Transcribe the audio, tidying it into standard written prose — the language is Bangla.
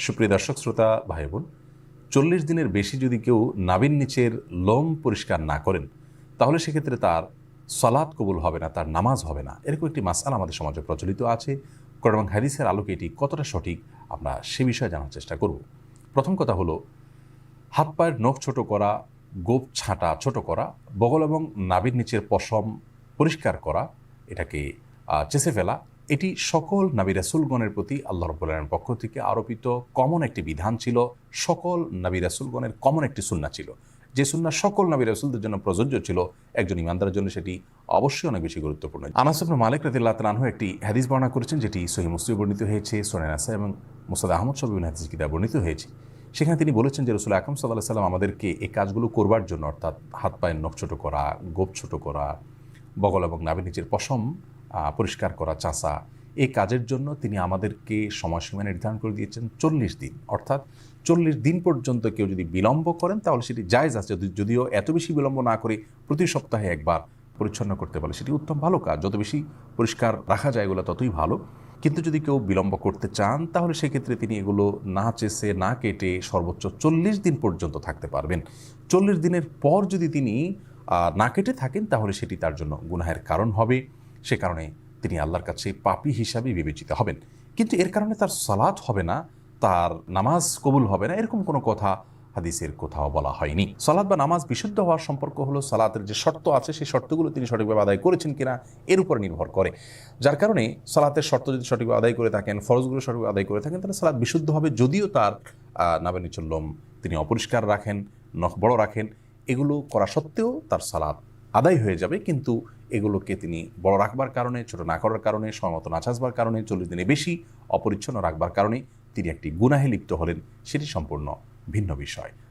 সুপ্রিয় দর্শক শ্রোতা ভাই বোন, 40 দিনের বেশি যদি কেউ নাভির নিচের লোম পরিষ্কার না করেন, তাহলে সেক্ষেত্রে তার সালাত কবুল হবে না, তার নামাজ হবে না। এরকম একটি মাসআলা আমাদের সমাজে প্রচলিত আছে। কোরআন এবং হাদিসের আলোকে এটি কতটা সঠিক আমরা সে বিষয়ে জানার চেষ্টা করব। প্রথম কথা হলো, হাত পায়ের নখ ছোট করা, গোপ ছাঁটা ছোট করা, বগল এবং নাভির নিচের পশম পরিষ্কার করা, এটাকে চেঁচে ফেলা, এটি সকল নবী রাসূলগণের প্রতি আল্লাহ রাব্বুল আলামিনের পক্ষ থেকে আরোপিত কমন একটি বিধান ছিল। সকল নবী রাসূলগণের কমন একটি সুন্নাহ ছিল, যে সুন্নাহ সকল নবী রাসূলদের জন্য প্রযোজ্য ছিল। একজন ইমানদারের জন্য সেটি অবশ্যই অনেক বেশি গুরুত্বপূর্ণ। আনাস ইবনে মালিক রাদিয়াল্লাহু তাআলা আনহু একটি হাদিস বর্ণনা করেছেন, যেটি সহিহ মুসলিমে বর্ণিত হয়েছে, সুনান নাসাঈ এবং মুসনাদ আহমদ সহ বিভিন্ন হাদিস কিতাবে বর্ণিত হয়েছে। সেখানে তিনি বলেছেন যে রাসূল আকরাম সাল্লাল্লাহু আলাইহি ওয়াসাল্লাম আমাদেরকে এই কাজগুলো করবার জন্য, অর্থাৎ হাত পায়ের নখ ছোট করা, গোপ ছোট করা, বগল এবং নাভির নিচের পশম পরিষ্কার করা, চাঁচা, এই কাজের জন্য তিনি আমাদেরকে সময়সীমা নির্ধারণ করে দিয়েছেন 40 দিন। অর্থাৎ 40 দিন পর্যন্ত কেউ যদি বিলম্ব করেন তাহলে সেটি জায়েজ আছে। যদিও এত বেশি বিলম্ব না করে প্রতি সপ্তাহে একবার পরিচ্ছন্ন করতে পারে, সেটি উত্তম ভালো কাজ। যত বেশি পরিষ্কার রাখা যায় এগুলো ততই ভালো। কিন্তু যদি কেউ বিলম্ব করতে চান তাহলে সেক্ষেত্রে তিনি এগুলো না চেষে না কেটে সর্বোচ্চ 40 দিন পর্যন্ত থাকতে পারবেন। 40 দিনের পর যদি তিনি না কেটে থাকেন তাহলে সেটি তার জন্য গুনাহের কারণ হবে। সে কারণে তিনি আল্লাহর কাছে পাপী হিসাবে বিবেচিত হবেন। কিন্তু এর কারণে তার সালাত হবে না, তার নামাজ কবুল হবে না, এরকম কোনো কথা হাদিসের কোথাও বলা হয়নি। সালাত বা নামাজ বিশুদ্ধ হওয়ার সম্পর্ক হলো সালাতের যে শর্ত আছে সেই শর্তগুলো তিনি সঠিকভাবে আদায় করেছেন কিনা এর উপর নির্ভর করে। যার কারণে সালাতের শর্ত যদি সঠিকভাবে আদায় করে থাকেন, ফরজগুলো সঠিকভাবে আদায় করে থাকেন, তাহলে সালাত বিশুদ্ধ হবে। যদিও তার নাভির নিচের লোম তিনি অপরিষ্কার রাখেন, নখ বড় রাখেন, এগুলো করা সত্ত্বেও তার সালাত আদায় হয়ে যাবে। কিন্তু এগুলোকে তিনি বড় রাখবার কারণে, ছোট না করার কারণে, সময়মতো না চাষবার কারণে, 40 দিনে বেশি অপরিচ্ছন্ন রাখবার কারণে তিনি একটি গুনাহে লিপ্ত হলেন, সেটি সম্পূর্ণ ভিন্ন বিষয়।